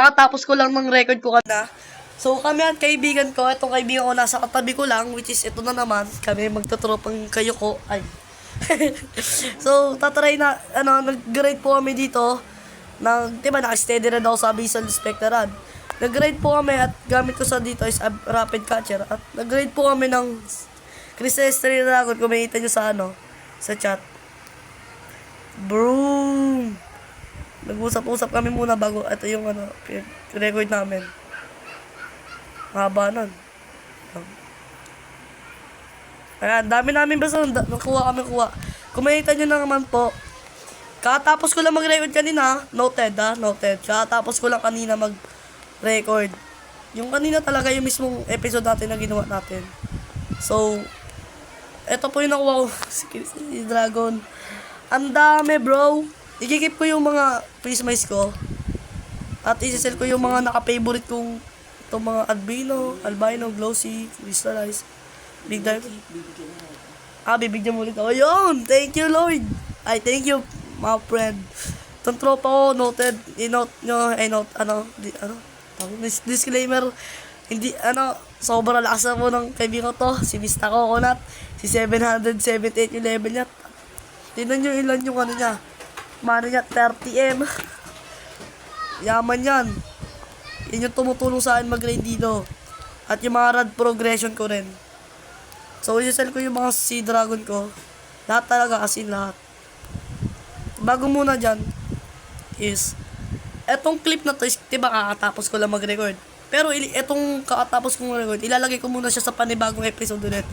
kakatapos ko lang ng record ko kana. So, kami at kaibigan ko, itong kaibigan ko nasa katabi ko lang, which is ito na naman, kami magtutropang kayo ko, ay. So, tatry na, nag-grade po kami dito, diba, naka-steady rin ako sa Abyssal Spectral. Nag-grade po kami at gamit ko sa dito is a rapid catcher. At nag-grade po kami ng Crystal Dragon, kung makita nyo sa chat. Broom! Nag-usap-usap kami muna bago, ito yung record namin. Haba nun. Ayan, dami namin basta nakuha kami. Kung makita nyo na naman po, katapos ko lang mag-record kanina, noted. Katapos ko lang kanina mag-record. Yung kanina talaga yung mismong episode natin na ginawa natin. So, eto po yung nakuha ko, si Dragon. Ang dami, bro. Ikikip ko yung mga prismize ko. At isisell ko yung mga naka-favorite kong itong mga albino, glossy, crystallized, big diamond. Bibigyan mo ulit ako. Yun! Thank you, Lord! Ay, thank you, my friend. Itong tropa ko, noted, i-note nyo, disclaimer, hindi, sobrang lakas na po ng kaibigan ko to, si Mr. Coconut, si 778 yung level niya. Tignan nyo ilan yung niya, mano niya, 30M. Yaman yan. Yun yung tumutulong sa akin mag-grade dito. At yung mga rad progression ko rin. So, isasell ko yung mga Sea Dragon ko. Lahat talaga, as in lahat. Bago muna dyan, is, etong clip na to is, diba kakatapos ko lang mag-record. Pero, etong kakatapos kong record, ilalagay ko muna siya sa panibagong episode ulit.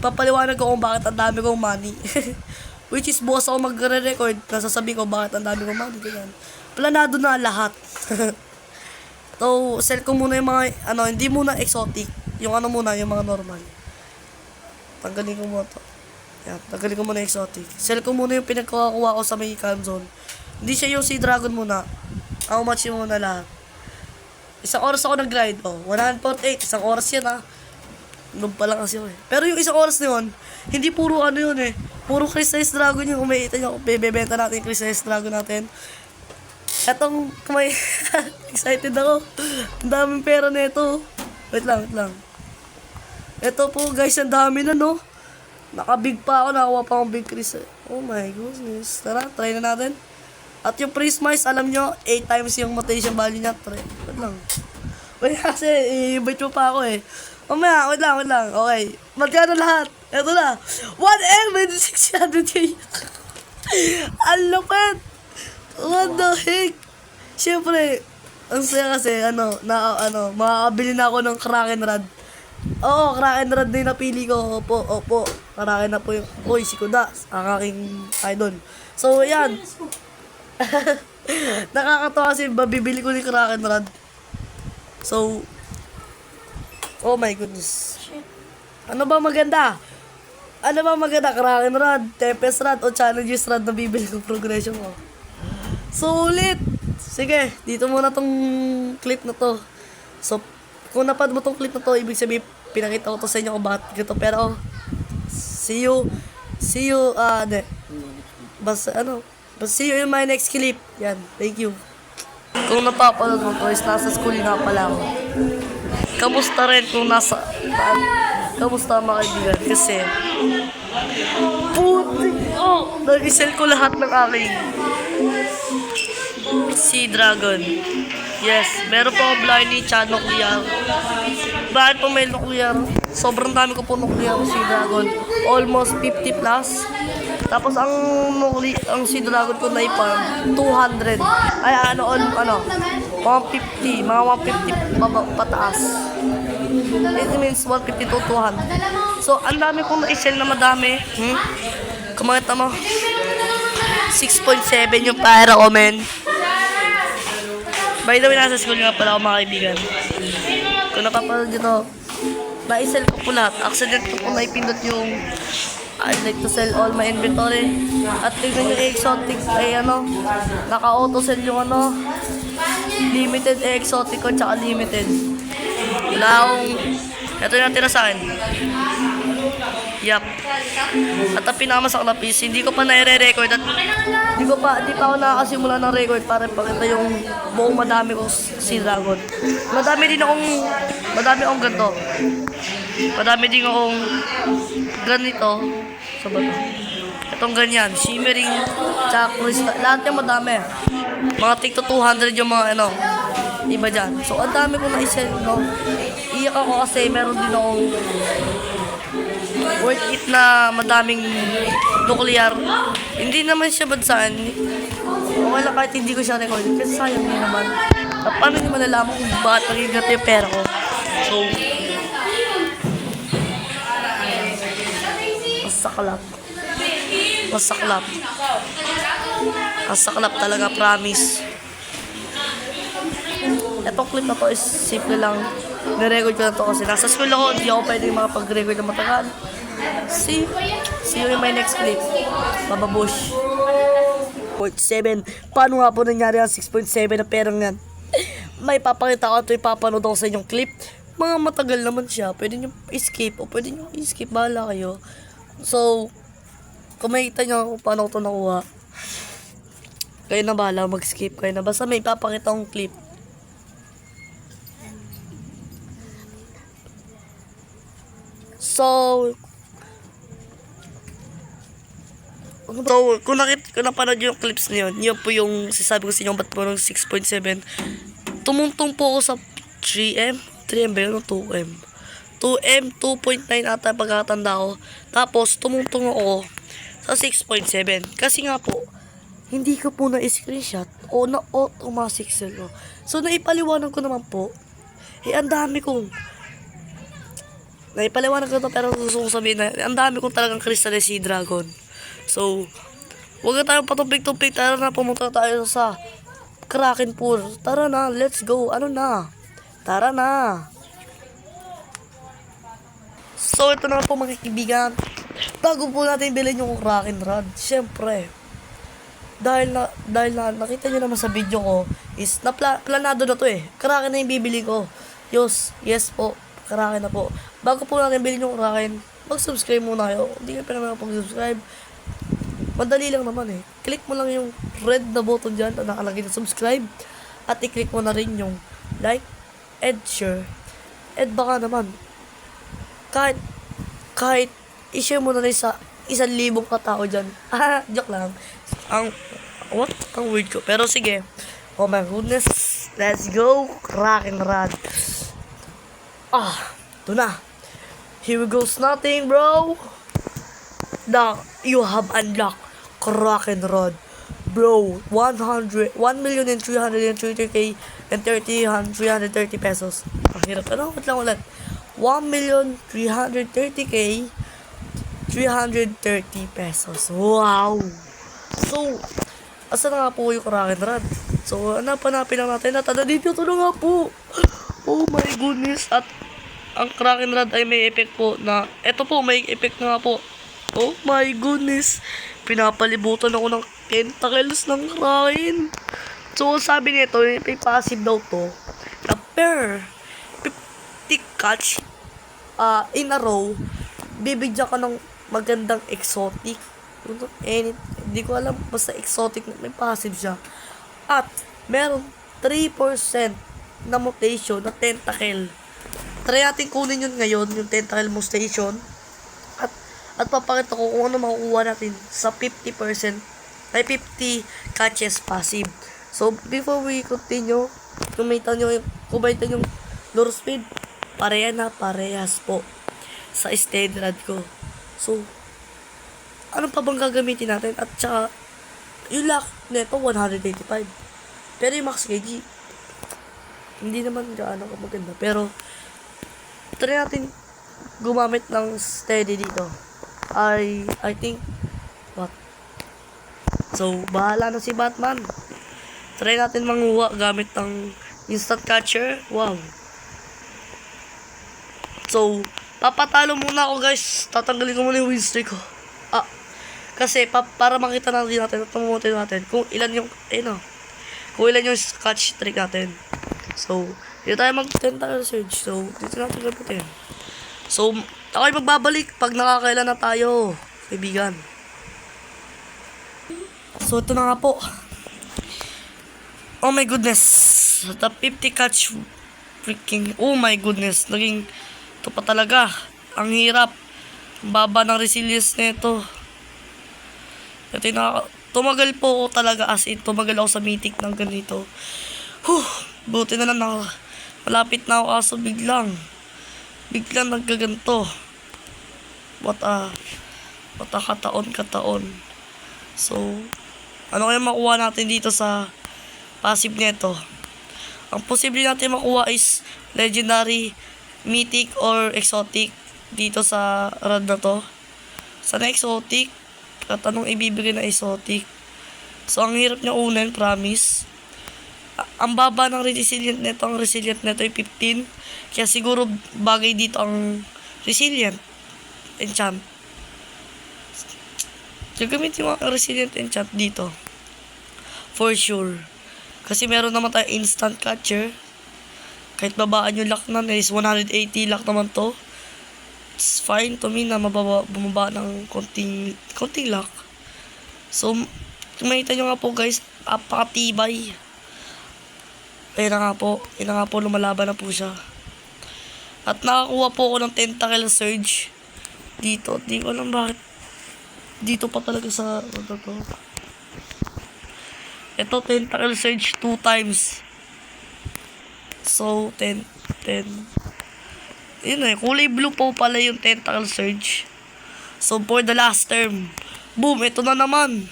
Papaliwanag ko kung bakit ang dami kong money. Which is, bukas ako magre-record, nasasabi ko bakit ang dami kong money. Ganyan. Planado na lahat. So, sell ko muna yung mga, hindi muna exotic. Yung muna, yung mga normal. Tanggalin ko muna to. Yan, tanggalin ko muna yung exotic. Sell ko muna yung pinagkakuha ko sa may cam zone. Hindi siya yung Sea Dragon muna. How much yung muna lahat. Isang oras ako nag-grind. 148. Isang oras yan, Nung pa lang kasi ako, Pero yung isang oras na yun, hindi puro yun, Puro Crystal Dragon yung umiita nyo. Bebenta natin yung Crystal Dragon natin. Etong, excited ako. Ang daming pera na ito. Wait lang. Ito po guys, ang dami na Nakabig pa ako, nakakuha pa akong big Chris. Oh my goodness. Tara, try na natin. At yung prismize, alam nyo, 8 times yung mutation value niya. Try. Wait lang. Wait kasi, i-invite mo pa ako Mamaya, wait lang. Okay. Magkano lahat? Ito na. 1M and 600K. Ang lupit. What the heck? Siyempre, ang saya kasi, makakabili na ako ng Kraken Rod. Oo, Kraken Rod na yung napili ko. Opo. Kraken na po yung, si Kuda, ang aking idol. So, yan. Nakakatawa kasi, babibili ko ni Kraken Rod. So, oh my goodness. Ano ba maganda? Kraken Rod, Tempest Rod, o Challenges Rod na bibili ko progression ko? Sulit! Sige, dito muna tong clip na to. So, kung napad mo tong clip na to, ibig sabihin, pinakita ko to sa inyo kung bakit ganito. Pero, see you, see you in my next clip. Yan, thank you. Kung napapanood mo to, is nasa school nga pala ako. Kamusta rin kung kamusta mga kaibigan? Kasi, nag-isell ko lahat ng aking Sea Dragon. Yes, meron po ako Blarney, Chan, Nuclear. Bakit po may Nuclear? Sobrang dami ko po Nuclear Sea Dragon. Almost 50 plus. Tapos ang Sea Dragon ko na iparm, 200. Ay, 150. Mga 150 pataas. It means 150 to 200. So, ang dami kong na-sell na madami. Kumakita mo? 6.7 yung para ko, men. By the way, nasa school nga pala ako, mga kaibigan. Kung napapanood nyo, na-sell ko po lahat. Accident ko po naipindot yung I'd like to sell all my inventory. At tignan yung exotic ay naka-auto sell yung limited exotic ko tsaka limited. Wala akong, ito yung natira sa akin. Yap. At ang pinakamasaklap is, hindi ko pa nare-record at di pa ako nakakasimula ng record para ipakita yung buong madami kong Sea Dragon. Madami akong ganito. Madami din akong ganito. Sa ba to? Itong ganyan, shimmering, tsaka crystal. Lahat yung madami. Mga tig to 200 yung mga iba dyan. So, ang dami kong naisend, Iyak ako kasi meron din akong worth it na madaming nuclear. Hindi naman siya badsaan. Okay lang kahit hindi ko siya record. Kasi sayang din naman. Paano nyo malalaman kung bakit naging gato yung pera ko? So, masaklap talaga, promise. Etong clip na to is simple lang. Nirecord ko na to kasi nasa school ako, hindi ako pwedeng makapag-record na matagal. See you in my next clip. Bababush. 6.7. Paano nga po nangyari ang 6.7 na perang yan? May papakita ko ito, ipapanood ako sa inyong clip. Mga matagal naman siya. Pwede nyo escape o pwede nyo escape. Bahala kayo. So, kung makikita nyo kung paano ko ito nakuha, kayo na bahala mag-skip. Kayo na. Basta may papakita akong clip. So, kung napanood yung clips na yun po yung sasabi ko sa inyo, ba't po ng 6.7. Tumuntong po ako sa 3M. 3M ba yun o 2M? 2M, 2.9 ata pagkakatanda ko. Tapos, tumungtong ako sa 6.7. Kasi nga po, hindi ko po na-screenshot o na-automatic sell ko. So, naipaliwanag ko naman po, ang dami kong naipaliwanag ko to, pero gusto kong sabihin na ang dami kong talagang Crystal Sea Dragon. So, huwag na tayong patumpik-tumpik. Tara na, pumunta tayo sa Kraken Pool. Tara na, let's go. Tara na. So, ito na po mga kaibigan. Bago po natin bilhin yung Kraken Rod, syempre, dahil na nakita nyo naman sa video ko, is planado na to Kraken na yung bibili ko. Yes po, Kraken na po. Bago po natin bilhin yung Kraken, mag-subscribe muna kayo. Hindi ka pa naman pag-subscribe. Madali lang naman Click mo lang yung red na button dyan na nakalagay na subscribe. At i-click mo na rin yung like and share. At baka naman, kahit i-share mo na rin sa 1,000 katao dyan. Joke lang. Ang weird ko. Pero sige. Oh my goodness. Let's go. Kraken Rod. Ito na. Here we goes nothing, bro. Now, you have unlocked Kraken Rod. Bro, 1,330,000 and 330 pesos. Ang hirap. Ulit. 1,330,000 330 pesos. Wow! So, asa na nga po yung Kraken Rod? So, hanapin lang natin. Dito na nga po. Oh my goodness. At ang Kraken Rod ay may effect po na, eto po, may effect nga po. Oh my goodness. Pinapalibutan ako ng tentacles ng Kraken. So, sabi nito, may passive daw to. Na per 50 catch in a row, bibigyan ka ng magandang exotic. Hindi ko alam, basta exotic, may passive siya. At meron 3% na mutation na tentacle. Try natin kunin yun ngayon, yung tentacle mutation. At papakita ko kung ano makukuha natin sa 50% ay 50 catches passive. So, before we continue, kumita nyo yung lure speed, parehas po sa steady rod ko. So, ano pa bang gagamitin natin? At saka, yung lock neto 185. Pero yung max kg, hindi naman gaano ka maganda. Pero, try natin gumamit ng steady dito. I think, so, bahala na si Batman. Try natin manguha gamit ng instant catcher. Wow. So, papatalo muna ako guys. Tatanggalin ko muna yung win streak ko. Kasi para makita natin at mamutin natin kung ilan yung catch trick natin. So, dito tayo mag-tentacle surge. So, dito natin gapitin. So, ako'y magbabalik pag nakakailan na tayo, kaibigan. So, ito na nga po. Oh my goodness. The 50 catch freaking, oh my goodness. Naging, ito pa talaga. Ang hirap. Ang baba ng resilience nito. Ito yung tumagal po ako talaga, as in, tumagal ako sa mythic ng ganito. Buti na lang malapit na ako, kaso biglang nagkaganto. What a kataon. So, ano kaya makuha natin dito sa passive nito? Ang posible natin makuha is legendary, mythic, or exotic dito sa run na to. Sana exotic. At anong ibibigay na exotic? So, ang hirap niya unin, promise. Ang baba ng resilient nito, ang resilient nito ay 15. Kaya siguro bagay dito ang resilient enchant. Gagamitin mo ang resilient enchant dito. For sure. Kasi meron naman tayo instant catcher. Kahit babaan yung luck na is 180 luck naman to. It's fine to me na bumaba ng konting luck. So, makita nyo nga po guys, apakatibay. Ayun na nga po, lumalaban na po siya. At nakakuha po ako ng tentacle surge dito. Di ko alam bakit dito pa talaga sa ano to. Ito, tentacle surge 2 times. So, 10. Yun eh, kulay blue po pala yung tentacle surge. So, for the last term. Boom, ito na naman.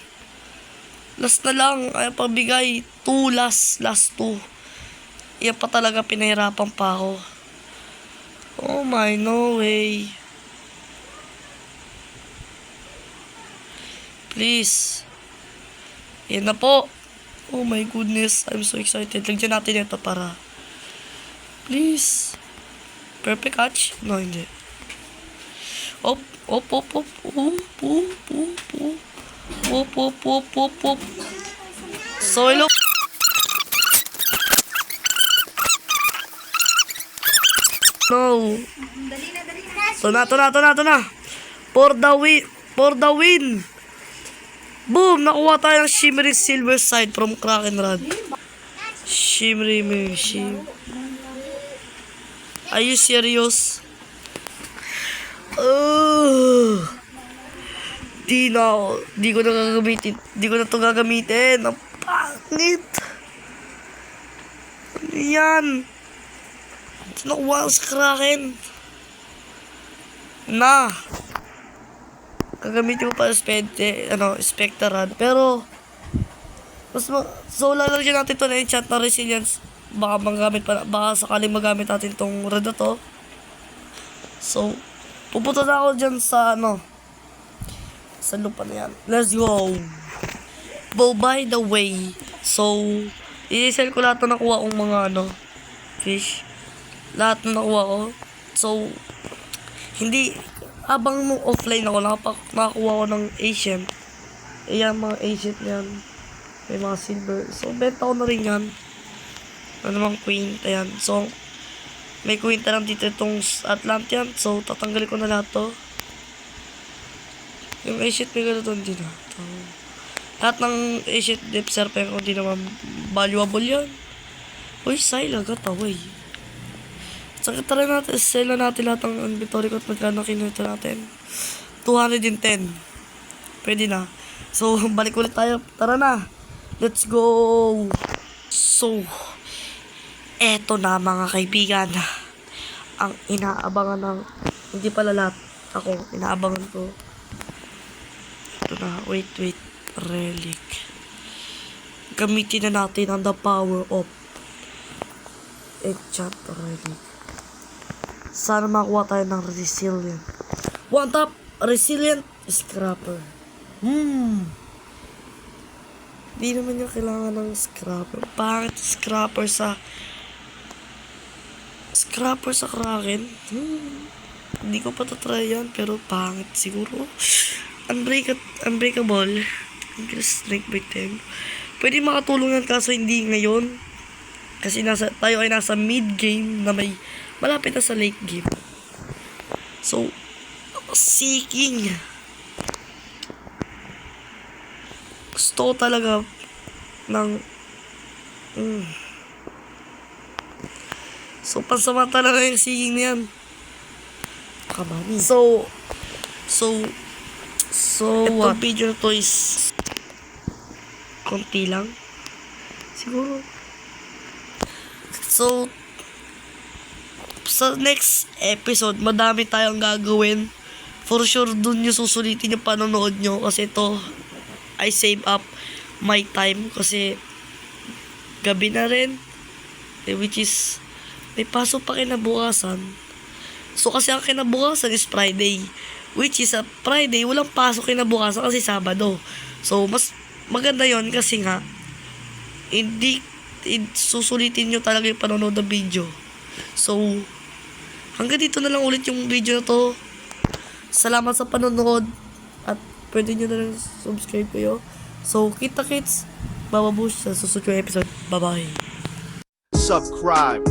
Last na lang, ay pagbigay. 2 last 2. Yan pa talaga, pinahirapan pa ako. Oh my, no way. Please. Yan na po. Oh my goodness, I'm so excited. Lagyan natin ito para. Please. Perfect catch? No, hindi. Op. So, hello. No. Ito na. For the win. Boom! Nakuha tayo ng Shimmery Silver Side from Kraken Rod. Shimmery. Are you serious? Di ko na gagamitin. Di ko na ito gagamitin. Ang pangit. Ano yan? Nakuha ko sa Kraken. Gagamitin ko pa Spectral. Pero, so lalagyan natin ito na enchant na resilience. Baka sakaling magamit natin itong red na to. So, pupunta na ako dyan sa sa lupa na yan. Let's go. By the way, so, i-sell ko lahat na nakuha kong mga fish. Lahat na nakuha ko. So, hindi, habang nung offline ako, nakakuha ko ng Asian. Ayan, mga Asian yan. May mga silver. So, benta ko na rin yan. Ano namang queen. Ayan. So, may queen lang dito itong Atlantean. So, tatanggalin ko na lahat to. Yung Asian may ganito din na. So, lahat ng Asian Deep Serpent ko di naman valuable yan. Uy, Syla, gataway. So, try natin, sell na natin lahat ng inventory ko at magkano kinuha natin. 210. Pwede na. So, balik ulit tayo. Tara na. Let's go. So, eto na mga kaibigan. Ang inaabangan ng, hindi pala lahat. Ako, inaabangan ko. Ito na. Wait. Relic. Gamitin na natin ang the power of enchant relic. Sana makuha tayo ng resilient. One top, resilient scrapper. Di naman niya kailangan ng scrapper. Bakit scrapper sa Kraken? Hindi ko pa try yan, pero pangit siguro. Unbreakable. Strike by 10. Pwede makatulong yan kaso hindi ngayon. Kasi tayo ay nasa mid game na may malapit na sa late game. So, seeking. Gusto ko talaga ng So, pansamantala na yung seeking na yan. Kamani. So what? Itong video na to is konti lang. Siguro. So, sa next episode, madami tayong gagawin. For sure, dun yung susulitin yung panonood nyo. Kasi ito, I save up my time. Kasi, gabi na rin. Which is, may pasok pa kinabukasan. So, kasi ang kinabukasan is Friday. Which is, Friday, walang pasok kinabukasan kasi Sabado. So, mas maganda yon kasi nga, susulitin nyo talaga yung panonood ng video. So, hanggang dito na lang ulit yung video na to. Salamat sa panonood. At pwede nyo na lang subscribe kayo. So, kita-kits. Bababush sa susunod yung episode. Bye-bye. Subscribe.